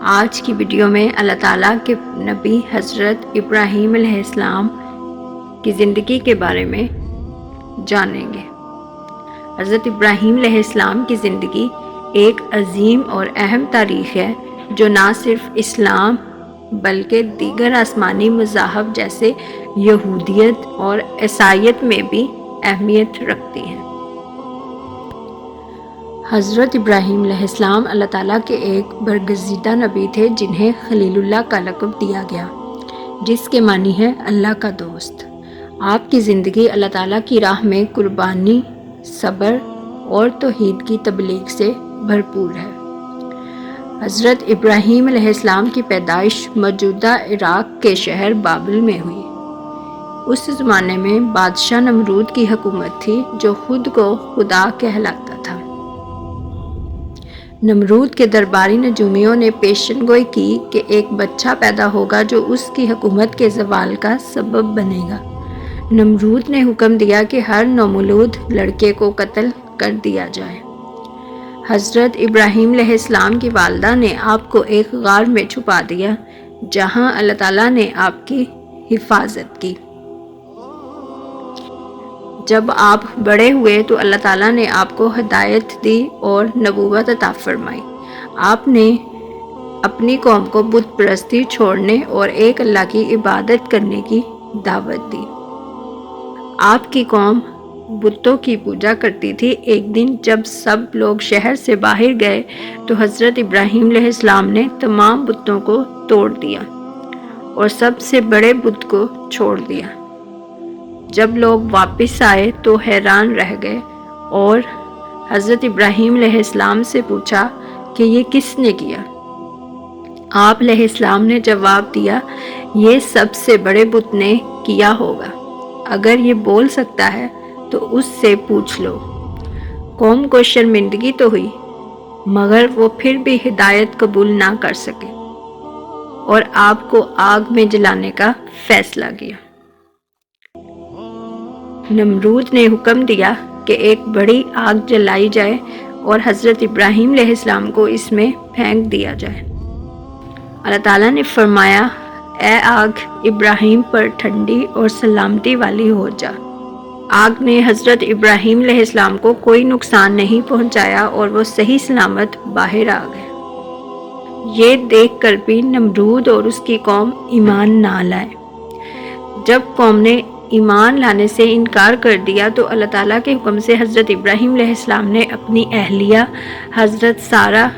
آج کی ویڈیو میں اللہ تعالیٰ کے نبی حضرت ابراہیم علیہ السلام کی زندگی کے بارے میں جانیں گے۔ حضرت ابراہیم علیہ السلام کی زندگی ایک عظیم اور اہم تاریخ ہے جو نہ صرف اسلام بلکہ دیگر آسمانی مذاہب جیسے یہودیت اور عیسائیت میں بھی اہمیت رکھتی ہے۔ حضرت ابراہیم علیہ السلام اللہ تعالیٰ کے ایک برگزیدہ نبی تھے جنہیں خلیل اللہ کا لقب دیا گیا، جس کے معنی ہے اللہ کا دوست۔ آپ کی زندگی اللہ تعالیٰ کی راہ میں قربانی، صبر اور توحید کی تبلیغ سے بھرپور ہے۔ حضرت ابراہیم علیہ السلام کی پیدائش موجودہ عراق کے شہر بابل میں ہوئی۔ اس زمانے میں بادشاہ نمرود کی حکومت تھی جو خود کو خدا کہلاتا تھا۔ نمرود کے درباری نجومیوں نے پیشن گوئی کی کہ ایک بچہ پیدا ہوگا جو اس کی حکومت کے زوال کا سبب بنے گا۔ نمرود نے حکم دیا کہ ہر نومولود لڑکے کو قتل کر دیا جائے۔ حضرت ابراہیم علیہ السلام کی والدہ نے آپ کو ایک غار میں چھپا دیا جہاں اللہ تعالیٰ نے آپ کی حفاظت کی۔ جب آپ بڑے ہوئے تو اللہ تعالیٰ نے آپ کو ہدایت دی اور نبوت عطا فرمائی۔ آپ نے اپنی قوم کو بت پرستی چھوڑنے اور ایک اللہ کی عبادت کرنے کی دعوت دی۔ آپ کی قوم بتوں کی پوجا کرتی تھی۔ ایک دن جب سب لوگ شہر سے باہر گئے تو حضرت ابراہیم علیہ السلام نے تمام بتوں کو توڑ دیا اور سب سے بڑے بت کو چھوڑ دیا۔ جب لوگ واپس آئے تو حیران رہ گئے اور حضرت ابراہیم علیہ السلام سے پوچھا کہ یہ کس نے کیا؟ آپ علیہ السلام نے جواب دیا، یہ سب سے بڑے بت نے کیا ہوگا۔ اگر یہ بول سکتا ہے تو اس سے پوچھ لو۔ قوم کو شرمندگی تو ہوئی مگر وہ پھر بھی ہدایت قبول نہ کر سکے اور آپ کو آگ میں جلانے کا فیصلہ کیا۔ نمرود نے حکم دیا کہ ایک بڑی آگ جلائی جائے اور حضرت ابراہیم علیہ السلام کو اس میں پھینک دیا جائے۔ اللہ تعالیٰ نے فرمایا، اے آگ ابراہیم پر ٹھنڈی اور سلامتی والی ہو جا۔ آگ نے حضرت ابراہیم علیہ السلام کو کوئی نقصان نہیں پہنچایا اور وہ صحیح سلامت باہر آ گئے۔ یہ دیکھ کر بھی نمرود اور اس کی قوم ایمان نہ لائے۔ جب قوم نے ایمان لانے سے انکار کر دیا تو اللہ تعالیٰ کے حکم سے حضرت ابراہیم علیہ السلام نے اپنی اہلیہ حضرت سارہ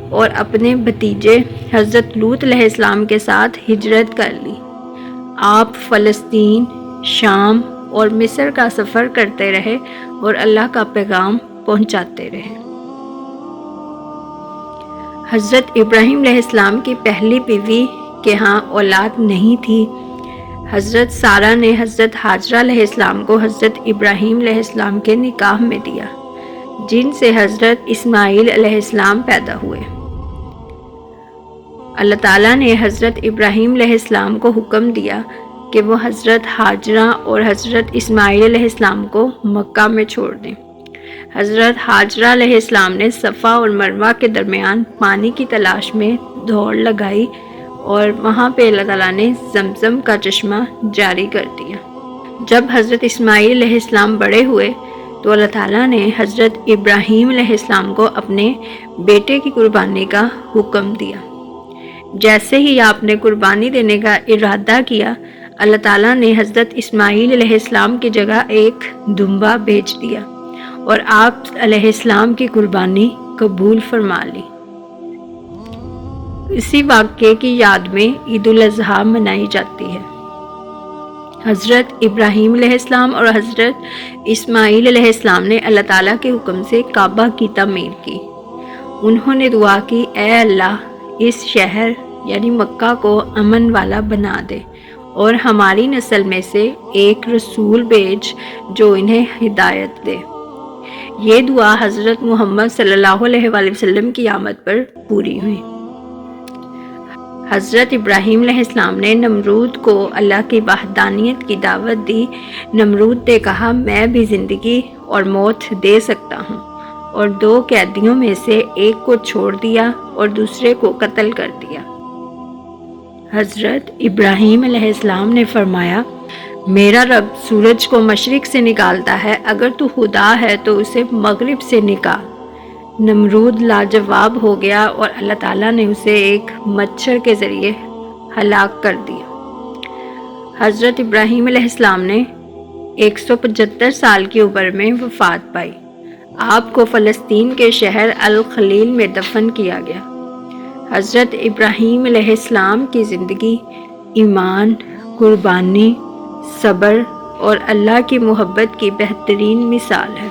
اور اپنے بھتیجے حضرت لوط علیہ السلام کے ساتھ ہجرت کر لی۔ آپ فلسطین، شام اور مصر کا سفر کرتے رہے اور اللہ کا پیغام پہنچاتے رہے۔ حضرت ابراہیم علیہ السلام کی پہلی بیوی کے ہاں اولاد نہیں تھی۔ حضرت سارہ نے حضرت ہاجرہ علیہ السلام کو حضرت ابراہیم علیہ السلام کے نکاح میں دیا، جن سے حضرت اسماعیل علیہ السلام پیدا ہوئے۔ اللہ تعالیٰ نے حضرت ابراہیم علیہ السلام کو حکم دیا کہ وہ حضرت ہاجرہ اور حضرت اسماعیل علیہ السلام کو مکہ میں چھوڑ دیں۔ حضرت ہاجرہ علیہ السلام نے صفا اور مروہ کے درمیان پانی کی تلاش میں دوڑ لگائی اور وہاں پہ اللہ تعالیٰ نے زمزم کا چشمہ جاری کر دیا۔ جب حضرت اسماعیل علیہ السلام بڑے ہوئے تو اللہ تعالیٰ نے حضرت ابراہیم علیہ السلام کو اپنے بیٹے کی قربانی کا حکم دیا۔ جیسے ہی آپ نے قربانی دینے کا ارادہ کیا، اللہ تعالیٰ نے حضرت اسماعیل علیہ السلام کی جگہ ایک دمبا بھیج دیا اور آپ علیہ السلام کی قربانی قبول فرما لی۔ اسی واقعے کی یاد میں عید الاضحیٰ منائی جاتی ہے۔ حضرت ابراہیم علیہ السلام اور حضرت اسماعیل علیہ السلام نے اللہ تعالیٰ کے حکم سے کعبہ کی تعمیر کی۔ انہوں نے دعا کی، اے اللہ، اس شہر یعنی مکہ کو امن والا بنا دے اور ہماری نسل میں سے ایک رسول بھیج جو انہیں ہدایت دے۔ یہ دعا حضرت محمد صلی اللہ علیہ وآلہ وسلم کی آمد پر پوری ہوئی۔ حضرت ابراہیم علیہ السلام نے نمرود کو اللہ کی وحدانیت کی دعوت دی۔ نمرود نے کہا، میں بھی زندگی اور موت دے سکتا ہوں اور 2 قیدیوں میں سے ایک کو چھوڑ دیا اور دوسرے کو قتل کر دیا۔ حضرت ابراہیم علیہ السلام نے فرمایا، میرا رب سورج کو مشرق سے نکالتا ہے، اگر تو خدا ہے تو اسے مغرب سے نکال۔ نمرود لاجواب ہو گیا اور اللہ تعالیٰ نے اسے ایک مچھر کے ذریعے ہلاک کر دیا۔ حضرت ابراہیم علیہ السلام نے 175 سال کی عمر میں وفات پائی۔ آپ کو فلسطین کے شہر الخلیل میں دفن کیا گیا۔ حضرت ابراہیم علیہ السلام کی زندگی ایمان، قربانی، صبر اور اللہ کی محبت کی بہترین مثال ہے۔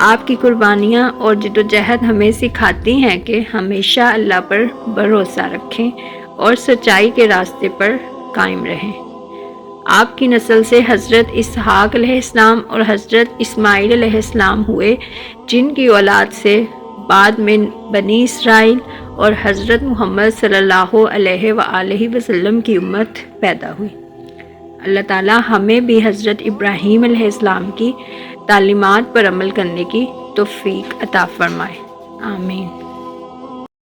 آپ کی قربانیاں اور جدوجہد ہمیں سکھاتی ہیں کہ ہمیشہ اللہ پر بھروسہ رکھیں اور سچائی کے راستے پر قائم رہیں۔ آپ کی نسل سے حضرت اسحاق علیہ السلام اور حضرت اسماعیل علیہ السلام ہوئے، جن کی اولاد سے بعد میں بنی اسرائیل اور حضرت محمد صلی اللہ علیہ وآلہ وسلم کی امت پیدا ہوئی۔ اللہ تعالیٰ ہمیں بھی حضرت ابراہیم علیہ السلام کی تعلیمات پر عمل کرنے کی توفیق عطا فرمائے۔ آمین۔